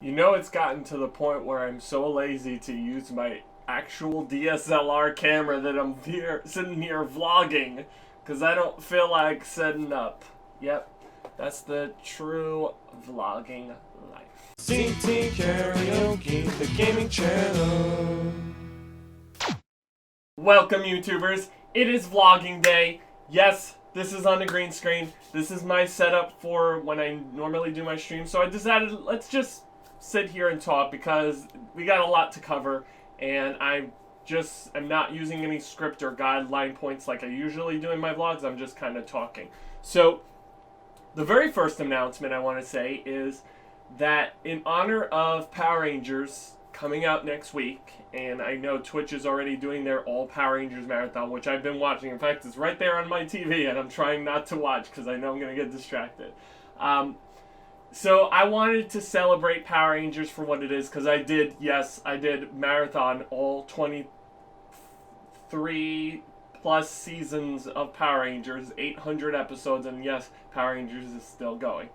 You know, it's gotten to the point where I'm so lazy to use my actual DSLR camera that I'm here sitting here vlogging because I don't feel like setting up. Yep, that's the true vlogging life. CTKaraoke, the gaming channel. Welcome, YouTubers. It is vlogging day. Yes, this is on the green screen. This is my setup for when I normally do my stream. So I decided let's just sit here and talk because we got a lot to cover, and I'm not using any script or guideline points like I usually do in my vlogs. I'm just kind of talking. So the very first announcement I want to say is that in honor of Power Rangers coming out next week, and I know Twitch is already doing their All Power Rangers marathon, which I've been watching. In fact, it's right there on my TV, and I'm trying not to watch because I know I'm going to get distracted. So I wanted to celebrate Power Rangers for what it is, because I did marathon all 23 plus seasons of Power Rangers, 800 episodes, and yes, Power Rangers is still going.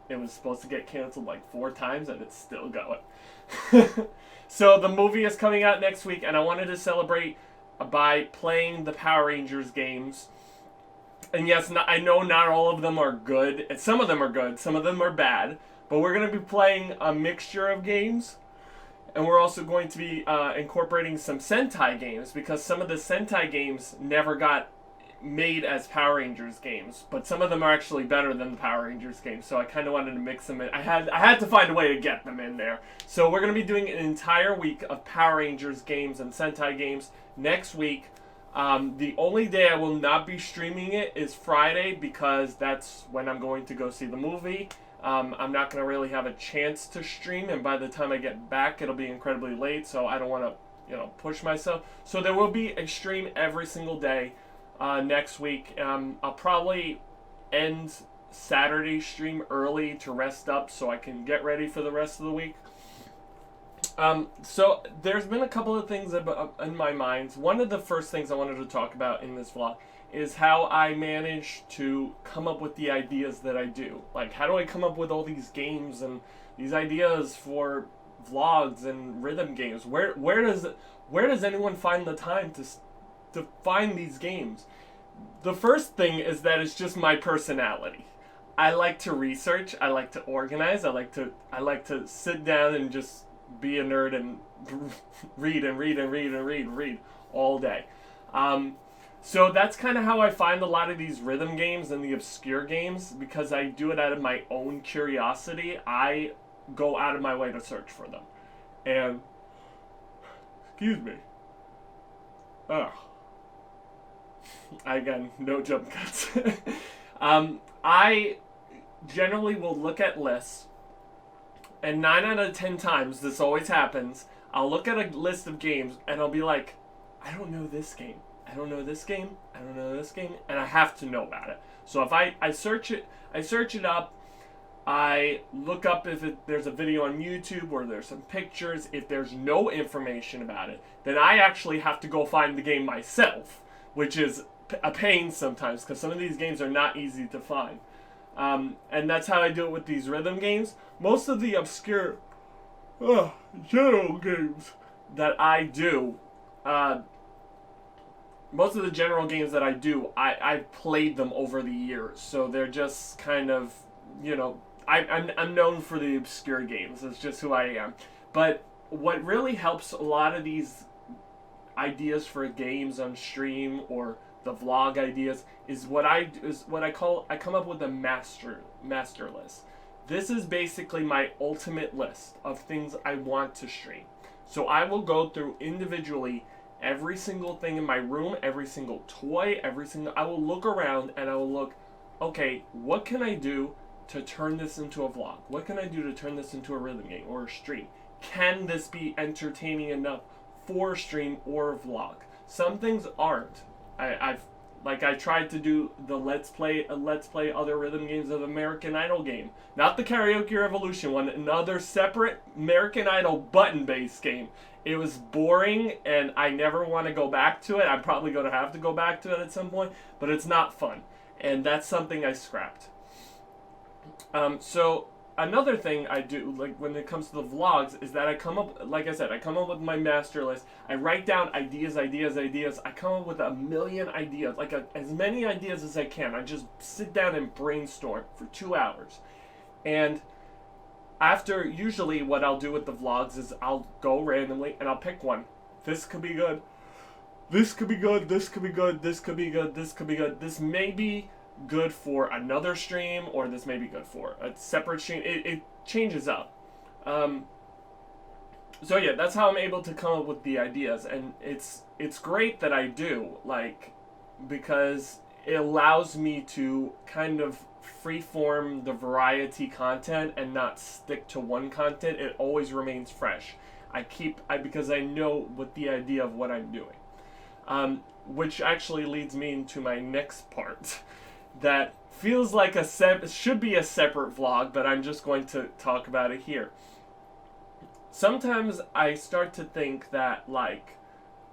It was supposed to get canceled like 4 times, and it's still going. So the movie is coming out next week, and I wanted to celebrate by playing the Power Rangers games. And yes, I know not all of them are good. Some of them are good, some of them are bad. But we're going to be playing a mixture of games. And we're also going to be incorporating some Sentai games, because some of the Sentai games never got made as Power Rangers games, but some of them are actually better than the Power Rangers games, so I kind of wanted to mix them in. I had to find a way to get them in there. So we're going to be doing an entire week of Power Rangers games and Sentai games next week. The only day I will not be streaming it is Friday, because that's when I'm going to go see the movie. I'm not going to really have a chance to stream, and by the time I get back, it'll be incredibly late, so I don't want to, push myself. So there will be a stream every single day next week. I'll probably end Saturday stream early to rest up so I can get ready for the rest of the week. So there's been a couple of things in my mind. One of the first things I wanted to talk about in this vlog is how I manage to come up with the ideas that I do. Like, how do I come up with all these games and these ideas for vlogs and rhythm games? Where does anyone find the time to find these games? The first thing is that it's just my personality. I like to research, I like to organize, I like to sit down and just be a nerd and read all day. So that's kind of how I find a lot of these rhythm games and the obscure games, because I do it out of my own curiosity. I go out of my way to search for them. And excuse me. Again, no jump cuts. I generally will look at lists, and 9 out of 10 times, this always happens, I'll look at a list of games, and I'll be like, I don't know this game, I don't know this game, I don't know this game, and I have to know about it. So if I search it up, I look up if there's a video on YouTube or there's some pictures. If there's no information about it, then I actually have to go find the game myself, which is a pain sometimes, because some of these games are not easy to find. And that's how I do it with these rhythm games. Most of the obscure general games that I do, I've played them over the years, so they're just kind of, I'm known for the obscure games. It's just who I am. But what really helps a lot of these ideas for games on stream or the vlog ideas is I come up with a master list. This is basically my ultimate list of things I want to stream. So I will go through individually every single thing in my room, every single toy, I will look around and I will look, okay, what can I do to turn this into a vlog? What can I do to turn this into a rhythm game or a stream? Can this be entertaining enough for a stream or a vlog? Some things aren't. I tried to do the let's play other rhythm games of American Idol game. Not the Karaoke Revolution one, another separate American Idol button-based game. It was boring, and I never want to go back to it. I'm probably going to have to go back to it at some point, but it's not fun. And that's something I scrapped. So another thing I do, like when it comes to the vlogs, is that I come up, like I said, I come up with my master list. I write down ideas. I come up with a million ideas, like as many ideas as I can. I just sit down and brainstorm for 2 hours. And after, usually what I'll do with the vlogs is I'll go randomly and I'll pick one. This could be good. This could be good. This could be good. This could be good. This could be good. This may be good for another stream, or this may be good for a separate stream. It changes up. So yeah, that's how I'm able to come up with the ideas, and it's great that I do, like, because it allows me to kind of freeform the variety content and not stick to one content. It always remains fresh. Because I know what the idea of what I'm doing. Which actually leads me into my next part that feels like should be a separate vlog, but I'm just going to talk about it here. Sometimes I start to think that, like,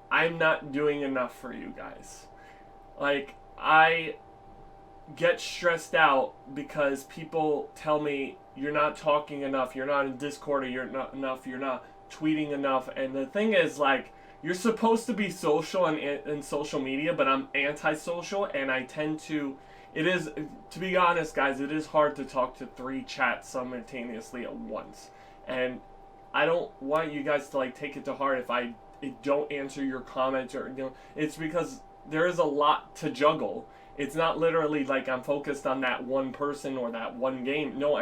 I'm not doing enough for you guys. Like, I get stressed out because people tell me you're not talking enough, you're not in Discord, or you're not enough, you're not tweeting enough. And the thing is, like, you're supposed to be social in social media, but I'm antisocial, and I tend to... to be honest, guys, it is hard to talk to 3 chats simultaneously at once. And I don't want you guys to, like, take it to heart if I don't answer your comments, or, you know, it's because there is a lot to juggle. It's not literally like I'm focused on that one person or that one game. No,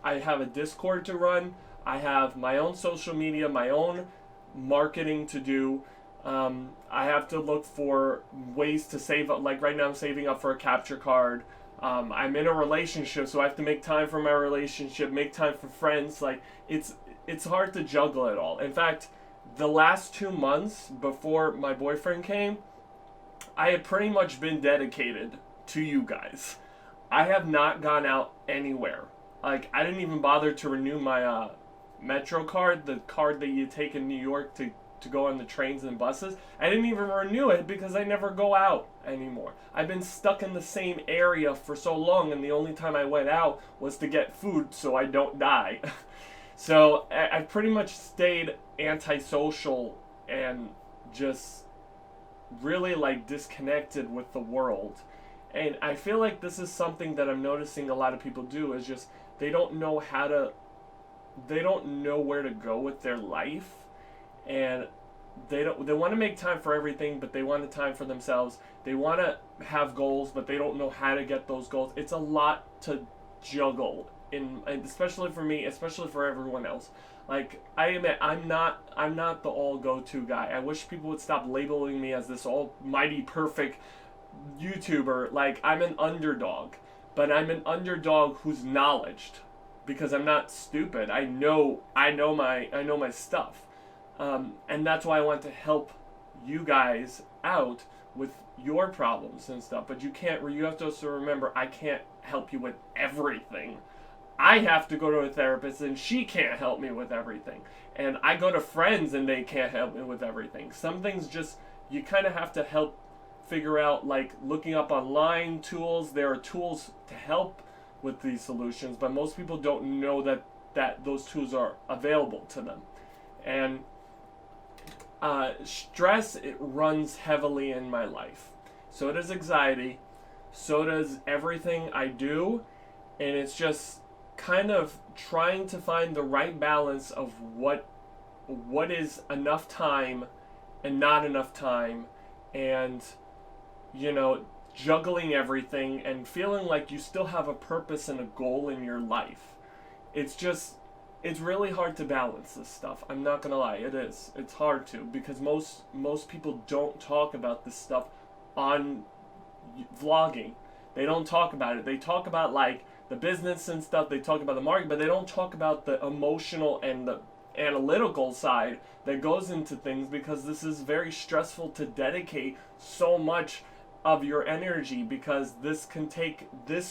I have a Discord to run. I have my own social media, my own marketing to do. I have to look for ways to save up. Like right now I'm saving up for a capture card. I'm in a relationship, so I have to make time for my relationship, make time for friends. Like, it's hard to juggle it all. In fact, the last 2 months before my boyfriend came, I had pretty much been dedicated to you guys. I have not gone out anywhere. Like, I didn't even bother to renew my Metro card, the card that you take in New York to go on the trains and buses. I didn't even renew it because I never go out anymore. I've been stuck in the same area for so long, and the only time I went out was to get food so I don't die. So I've pretty much stayed antisocial and just really, like, disconnected with the world. And I feel like this is something that I'm noticing a lot of people do, is just they don't know where to go with their life, and they want to make time for everything, but they want the time for themselves. They want to have goals, but they don't know how to get those goals. It's a lot to juggle, and especially for me, especially for everyone else. Like, I admit, I'm not the all go-to guy. I wish people would stop labeling me as this almighty perfect YouTuber. Like, I'm an underdog, but I'm an underdog who's knowledged, because I'm not stupid. I know my stuff, and that's why I want to help you guys out with your problems and stuff. But you have to also remember, I can't help you with everything. I have to go to a therapist, and she can't help me with everything. And I go to friends, and they can't help me with everything. Some things just, you kind of have to help figure out, like looking up online tools. There are tools to help with these solutions, but most people don't know that those tools are available to them. And stress, it runs heavily in my life. So does anxiety. So does everything I do. And it's just kind of trying to find the right balance of what is enough time and not enough time, and, you know, juggling everything and feeling like you still have a purpose and a goal in your life. It's really hard to balance this stuff. I'm not gonna lie, it is. It's hard to, because most people don't talk about this stuff on vlogging. They don't talk about it. They talk about, like, the business and stuff. They talk about the market, but they don't talk about the emotional and the analytical side that goes into things, because this is very stressful to dedicate so much of your energy, because this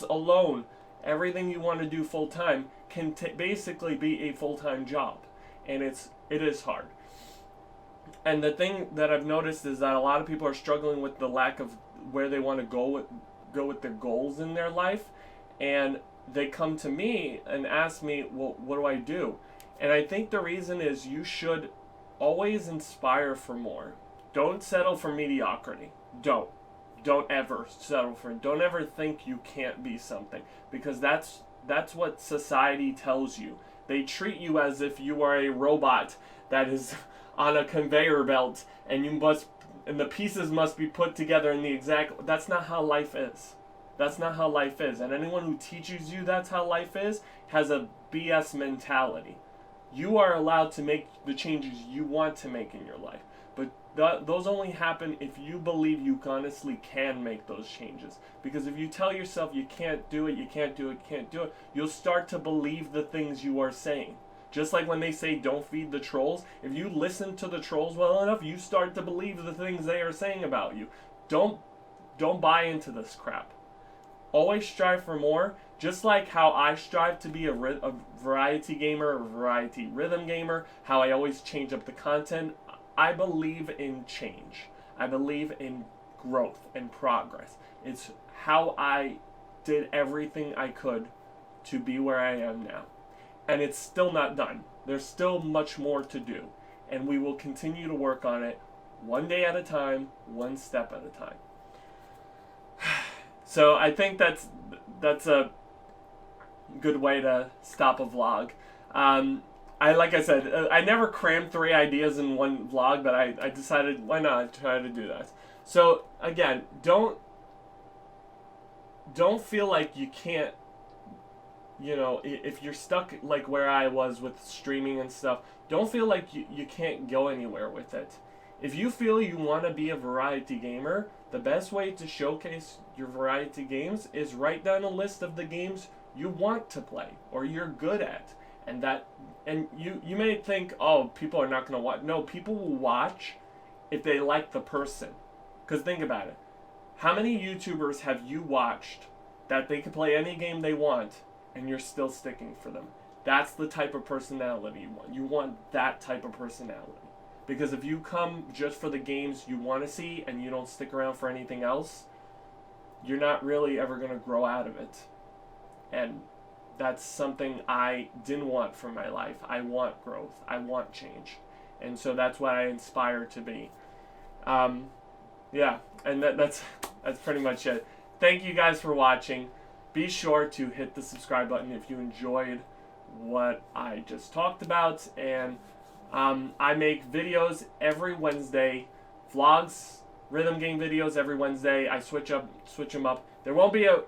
alone, everything you want to do full time, can basically be a full-time job, and it is hard. And the thing that I've noticed is that a lot of people are struggling with the lack of where they want to go with their goals in their life, and they come to me and ask me, well, what do I do? And I think the reason is you should always inspire for more. Don't settle for mediocrity. Don't ever settle for it. Don't ever think you can't be something, because that's what society tells you. They treat you as if you are a robot that is on a conveyor belt, and the pieces must be put together in the exact. That's not how life is. That's not how life is. And anyone who teaches you that's how life is has a BS mentality. You are allowed to make the changes you want to make in your life. But those only happen if you believe you honestly can make those changes. Because if you tell yourself you can't do it, you can't do it, you can't do it, you'll start to believe the things you are saying. Just like when they say don't feed the trolls, if you listen to the trolls well enough, you start to believe the things they are saying about you. Don't buy into this crap. Always strive for more, just like how I strive to be a variety gamer, a variety rhythm gamer, how I always change up the content. I believe in change. I believe in growth and progress. It's how I did everything I could to be where I am now. And it's still not done. There's still much more to do. And we will continue to work on it one day at a time, one step at a time. So I think that's a good way to stop a vlog. Like I said, I never crammed 3 ideas in one vlog, but I decided, why not try to do that. So again, don't feel like you can't, if you're stuck like where I was with streaming and stuff, don't feel like you can't go anywhere with it. If you feel you want to be a variety gamer, the best way to showcase your variety games is write down a list of the games you want to play or you're good at. And you may think, oh, people are not going to watch. No, people will watch if they like the person. Because think about it. How many YouTubers have you watched that they can play any game they want and you're still sticking for them? That's the type of personality you want. You want that type of personality. Because if you come just for the games you want to see and you don't stick around for anything else, you're not really ever going to grow out of it. And that's something I didn't want from my life. I want growth. I want change. And so that's what I aspire to be. Yeah, and that's pretty much it. Thank you guys for watching. Be sure to hit the subscribe button if you enjoyed what I just talked about. And I make videos every Wednesday. Vlogs, rhythm game videos every Wednesday. I switch them up. There won't be a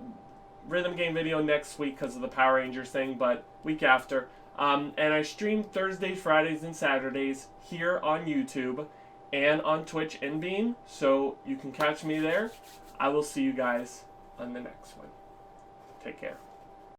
rhythm game video next week because of the Power Rangers thing, but week after. And I stream Thursdays, Fridays, and Saturdays here on YouTube and on Twitch and Beam, so you can catch me there. I will see you guys on the next one. Take care.